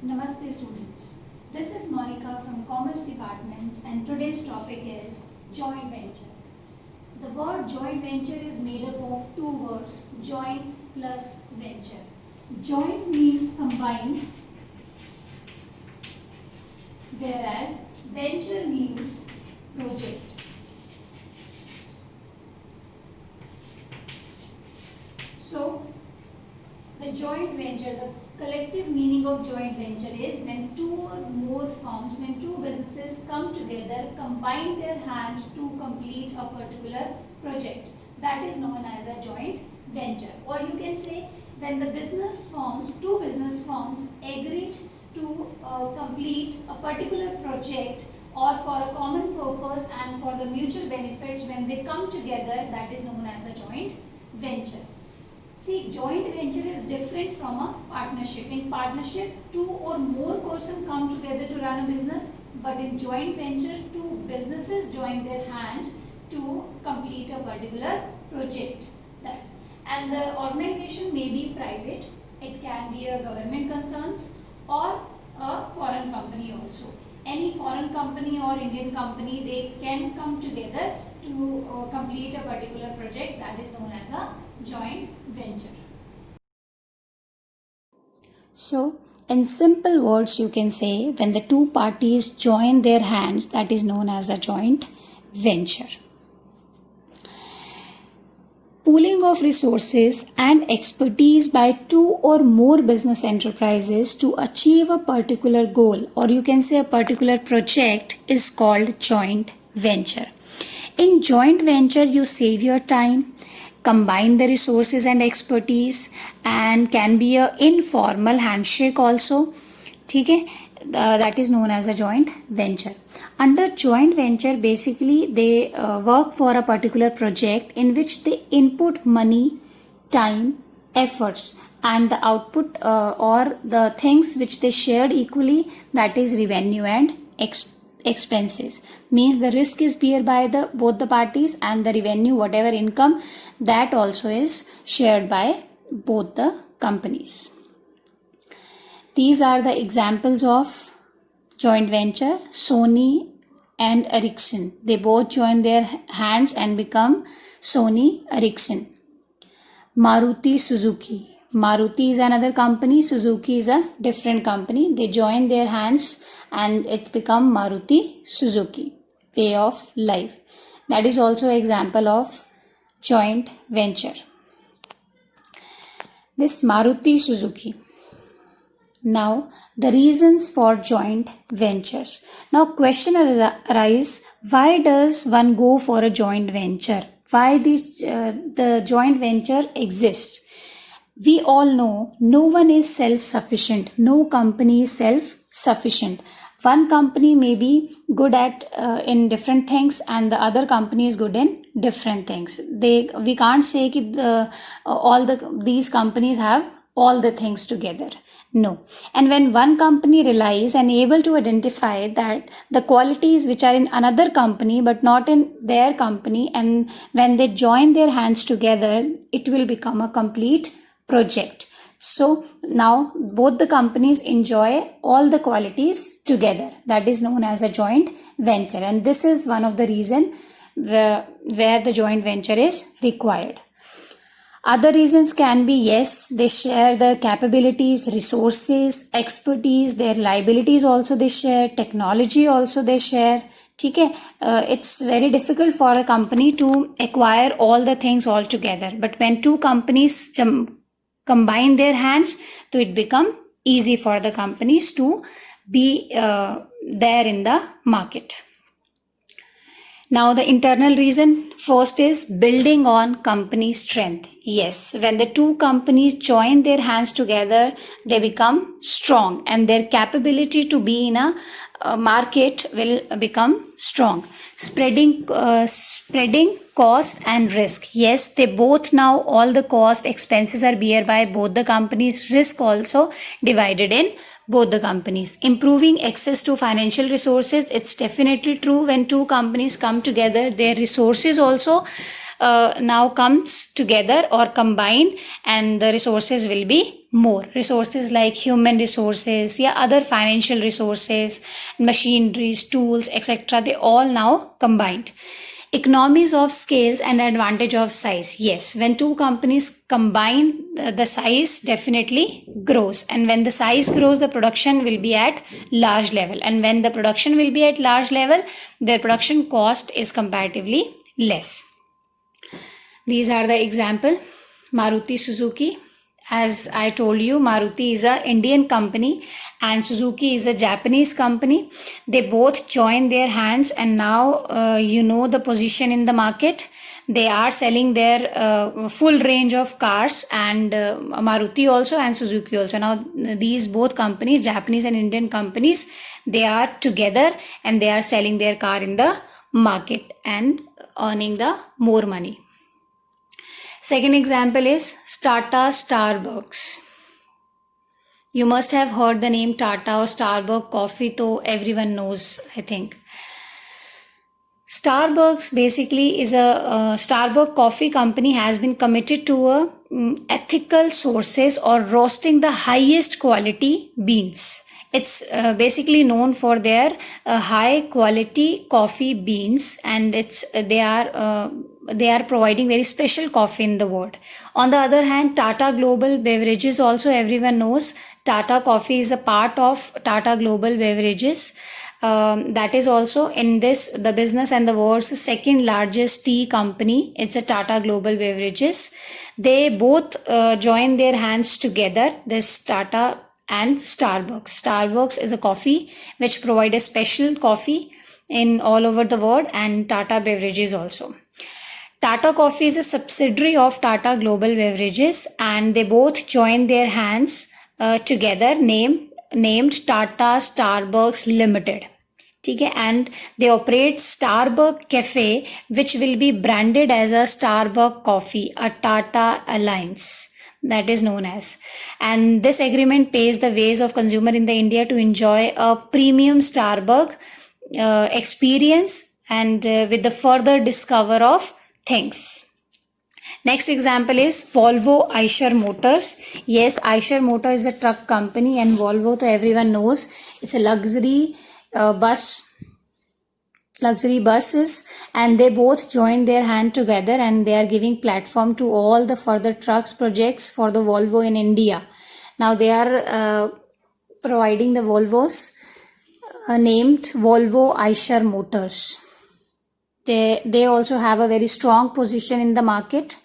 Namaste students. This is Monica from Commerce Department and today's topic is joint venture. The word joint venture is made up of two words, joint plus venture. Joint means combined, whereas venture means project. So the joint venture, the collective meaning of joint venture is when two or more firms, when two businesses come together, combine their hands to complete a particular project. That is known as a joint venture. Or you can say when the two business firms agreed to complete a particular project or for a common purpose and for the mutual benefits, when they come together, that is known as a joint venture. See, joint venture is different from a partnership. In partnership, two or more persons come together to run a business, but in joint venture, two businesses join their hands to complete a particular project. And the organization may be private, it can be a government concerns or a foreign company also. Any foreign company or Indian company, they can come together to complete a particular project, that is known as a joint venture. So, in simple words, you can say when the two parties join their hands, that is known as a joint venture. Pooling of resources and expertise by two or more business enterprises to achieve a particular goal, or you can say a particular project, is called joint venture. In joint venture, you save your time, combine the resources and expertise, and can be a informal handshake also. Okay? That is known as a joint venture. Under joint venture, basically they work for a particular project in which they input money, time, efforts, and the output or the things which they shared equally, that is revenue and expenses. Means the risk is bear by both the parties, and the revenue, whatever income, that also is shared by both the companies. These are the examples of joint venture. Sony and Ericsson, they both join their hands and become Sony Ericsson. Maruti Suzuki, Maruti is another company, Suzuki is a different company. They join their hands and it become Maruti Suzuki. Way of life, that is also an example of joint venture. This Maruti Suzuki. Now, the reasons for joint ventures. Now, question arises, why does one go for a joint venture? Why the joint venture exists? We all know no one is self-sufficient. No company is self-sufficient. One company may be good at in different things, and the other company is good in different things. We can't say that these companies have all the things together. No. And when one company relies and able to identify that the qualities which are in another company but not in their company, and when they join their hands together, it will become a complete project. So now both the companies enjoy all the qualities together. That is known as a joint venture, and this is one of the reason where the joint venture is required. Other reasons can be, yes, they share the capabilities, resources, expertise, their liabilities also they share, technology also they share. Okay? It's very difficult for a company to acquire all the things all together. But when two companies combine their hands, so it become easy for the companies to be there in the market. Now, the internal reason first is building on company strength. Yes, when the two companies join their hands together, they become strong, and their capability to be in a market will become strong. Spreading cost and risk. Yes, they both now all the cost expenses are bear by both the companies. Risk also divided in both the companies. Improving access to financial resources. It's definitely true, when two companies come together, their resources also now comes together or combine, and the resources will be more. Resources like human resources, yeah, other financial resources, machineries, tools, etc. They all now combined. Economies of scales and advantage of size. Yes, when two companies combine, the size definitely grows, and when the size grows, the production will be at large level, and when the production will be at large level, their production cost is comparatively less. These are the example. Maruti Suzuki. As I told you, Maruti is a Indian company and Suzuki is a Japanese company. They both join their hands, and now you know the position in the market. They are selling their full range of cars, and Maruti also and Suzuki also. Now these both companies, Japanese and Indian companies, they are together and they are selling their car in the market and earning the more money. Second example is Tata Starbucks. You must have heard the name Tata or Starbucks coffee, so everyone knows, I think. Starbucks basically is a Starbucks coffee company has been committed to ethical sources or roasting the highest quality beans. It's basically known for their high quality coffee beans, and they are providing very special coffee in the world. On the other hand, Tata Global Beverages also, everyone knows Tata Coffee is a part of Tata Global Beverages. That is also in the business and the world's second largest tea company. It's a Tata Global Beverages. They both join their hands together, this Tata and Starbucks. Starbucks is a coffee which provide a special coffee in all over the world, and Tata Beverages also. Tata Coffee is a subsidiary of Tata Global Beverages, and they both join their hands together, named Tata Starbucks Limited. Okay, and they operate Starbucks Cafe, which will be branded as a Starbucks Coffee, a Tata Alliance, that is known as. And this agreement paves the ways of consumer in the India to enjoy a premium Starbucks experience, and with the further discover of things. Next example is Volvo Eicher Motors. Yes, Eicher Motors is a truck company, and Volvo, to everyone knows, it's a luxury buses, and they both joined their hand together, and they are giving platform to all the further trucks projects for the Volvo in India. Now they are providing the Volvos named Volvo Eicher Motors. They also have a very strong position in the market.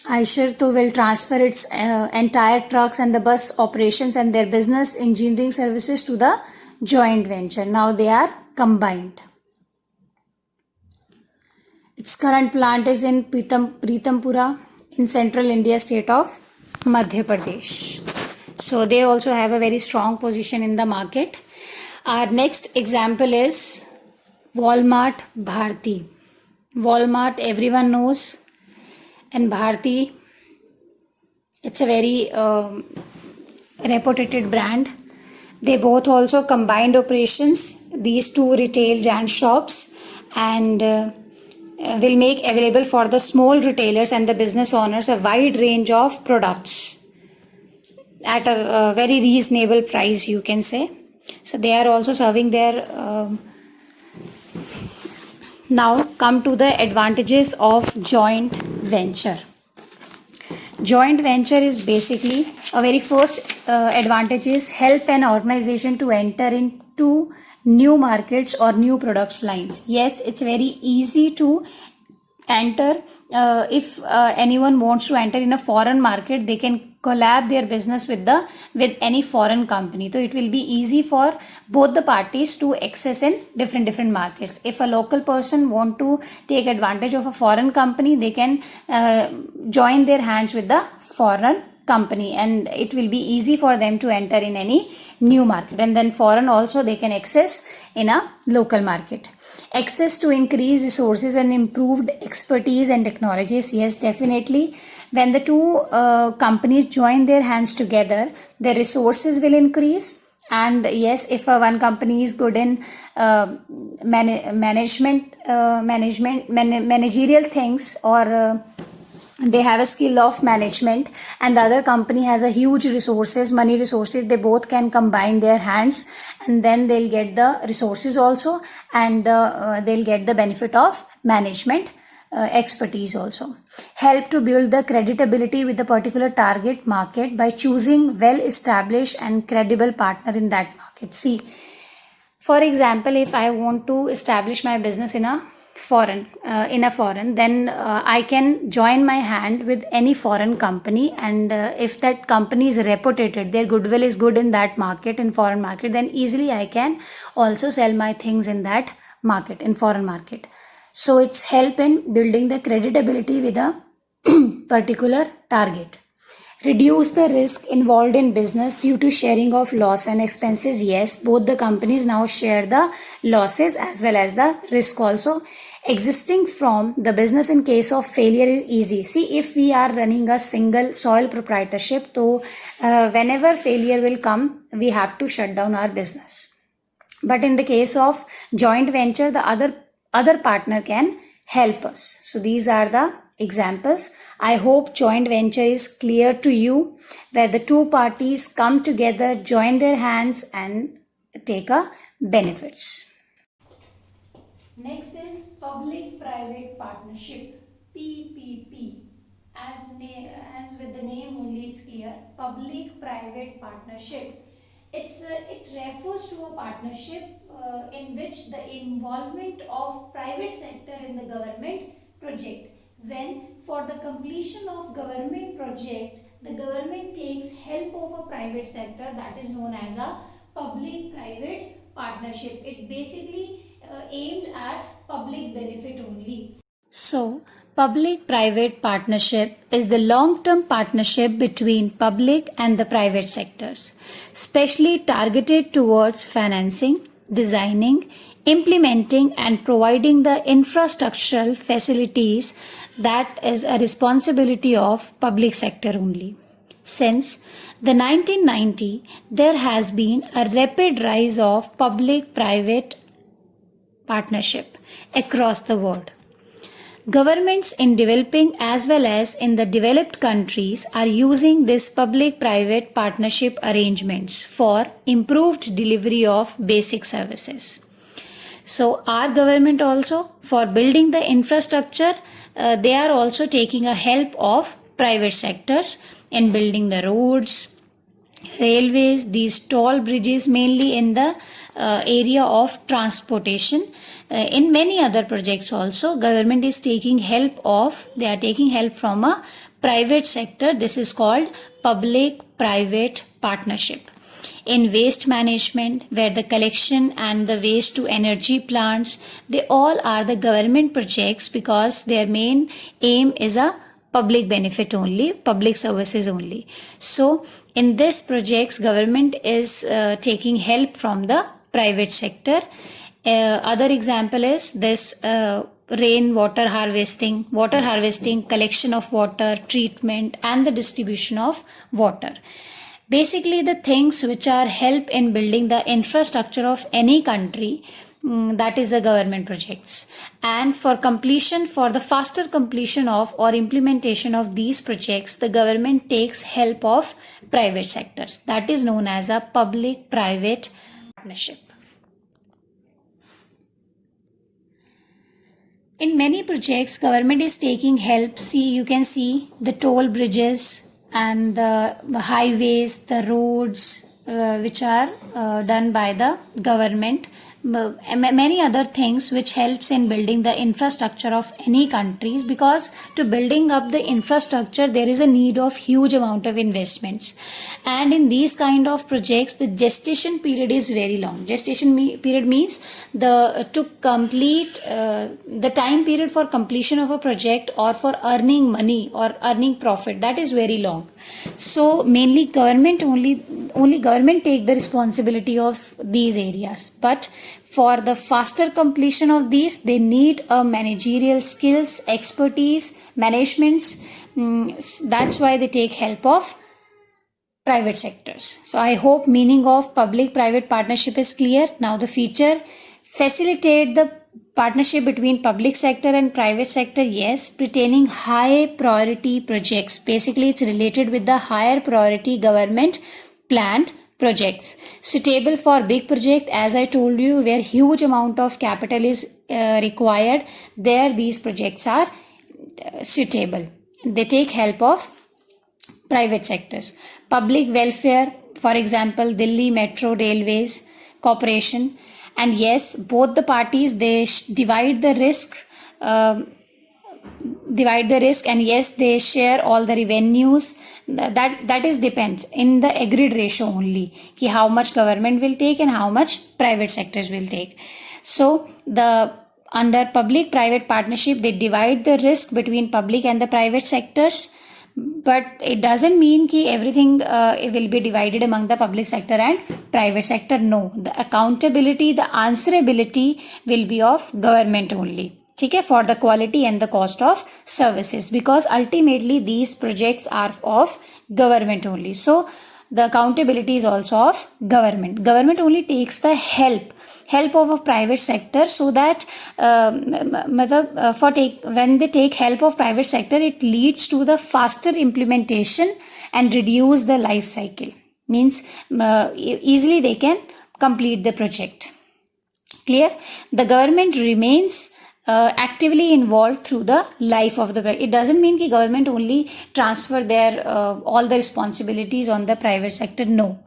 Eicher will transfer its entire trucks and the bus operations and their business engineering services to the joint venture. Now they are combined. Its current plant is in Pritampura in central India state of Madhya Pradesh. So they also have a very strong position in the market. Our next example is Walmart Bharti. Walmart everyone knows, and Bharti, it's a very reputed brand. They both also combined operations, these two retail giant shops, and will make available for the small retailers and the business owners a wide range of products at a very reasonable price, you can say. So they are also serving their now come to the advantages of joint venture. Joint venture is basically a very first advantage is help an organization to enter into new markets or new products lines. Yes, it's very easy to enter. If anyone wants to enter in a foreign market, they can collab their business with any foreign company. So it will be easy for both the parties to access in different markets. If a local person want to take advantage of a foreign company, they can join their hands with the foreign company, and it will be easy for them to enter in any new market, and then foreign also they can access in a local market. Access to increased resources and improved expertise and technologies. Yes, definitely. When the two companies join their hands together, their resources will increase. And yes, if one company is good in managerial things, or they have a skill of management, and the other company has a huge resources, money resources. They both can combine their hands, and then they'll get the resources also, and they'll get the benefit of management expertise also. Help to build the creditability with the particular target market by choosing well established and credible partner in that market. See, for example, if I want to establish my business in a foreign, then I can join my hand with any foreign company, and if that company is reputed, their goodwill is good in that market, in foreign market, then easily I can also sell my things in that market, in foreign market. So it's help in building the creditability with a particular target. Reduce the risk involved in business due to sharing of loss and expenses. Yes, both the companies now share the losses as well as the risk also. Existing from the business in case of failure is easy. See, if we are running a single soil proprietorship, so whenever failure will come, we have to shut down our business. But in the case of joint venture, the other partner can help us. So these are the examples. I hope joint venture is clear to you, where the two parties come together, join their hands, and take a benefits. Next is public-private partnership, PPP. As with the name only, it's clear. Public-private partnership. It refers to a partnership in which the involvement of private sector in the government project. When for the completion of government project, the government takes help of a private sector, that is known as a public-private partnership. It basically aimed at public benefit only. So, public private partnership is the long term partnership between public and the private sectors, specially targeted towards financing, designing, implementing, and providing the infrastructural facilities that is a responsibility of public sector only. Since the 1990, there has been a rapid rise of public private partnership across the world. Governments in developing as well as in the developed countries are using this public-private partnership arrangements for improved delivery of basic services. So our government also, for building the infrastructure, they are also taking a help of private sectors in building the roads, railways, these tall bridges, mainly in the area of transportation. In many other projects also, government is taking help from a private sector. This is called public private partnership. In waste management, where the collection and the waste to energy plants, they all are the government projects, because their main aim is a public benefit only, public services only. So in this projects, government is taking help from the private sector. Other example is this rainwater harvesting, collection of water, treatment, and the distribution of water. Basically, the things which are help in building the infrastructure of any country, that is the government projects. And for the faster completion of or implementation of these projects, the government takes help of private sectors. That is known as a public-private partnership. In many projects, government is taking help. See, you can see the toll bridges and the highways, the roads, which are done by the government. Many other things which helps in building the infrastructure of any countries, because to building up the infrastructure there is a need of huge amount of investments, and in these kind of projects the gestation period is very long. Period means to complete the time period for completion of a project or for earning money or earning profit, that is very long. So mainly government only government take the responsibility of these areas, but for the faster completion of these, they need a managerial skills, expertise, managements. That's why they take help of private sectors. So I hope meaning of public-private partnership is clear. Now the feature: facilitate the partnership between public sector and private sector, yes, pertaining high priority projects. Basically, it's related with the higher priority government planned projects suitable for big project, as I told you, where huge amount of capital is required. There these projects are suitable. They take help of private sectors. Public welfare, for example, Delhi Metro Railways Corporation, and yes, both the parties, they divide the risk, and yes, they share all the revenues. That is depends in the agreed ratio only, ki how much government will take and how much private sectors will take. So the under public private partnership, they divide the risk between public and the private sectors, but it doesn't mean ki everything will be divided among the public sector and private sector. No, the accountability, the answerability will be of government only, okay, for the quality and the cost of services, because ultimately these projects are of government only. So the accountability is also of government only takes the help of a private sector, so that when they take help of private sector, it leads to the faster implementation and reduce the life cycle, means easily they can complete the project. Clear? The government remains actively involved through the life of the project. It doesn't mean that government only transfer their all the responsibilities on the private sector. No,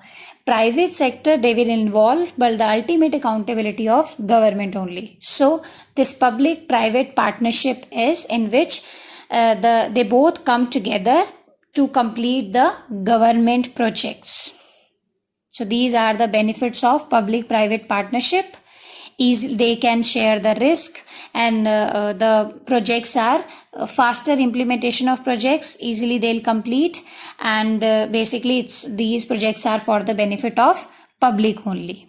private sector, they will involve, but the ultimate accountability of government only. So this public private partnership is in which they both come together to complete the government projects. So these are the benefits of public private partnership. They can share the risk, and the projects are faster implementation of projects, easily they'll complete, and basically these projects are for the benefit of public only.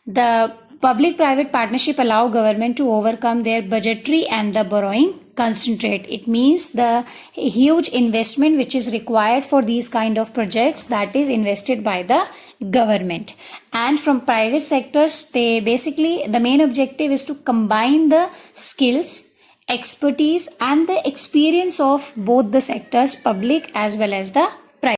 The public private partnership allow government to overcome their budgetary and the borrowing constraint. It means the huge investment which is required for these kind of projects, that is invested by the government. And from private sectors, they basically, the main objective is to combine the skills, expertise and the experience of both the sectors, public as well as the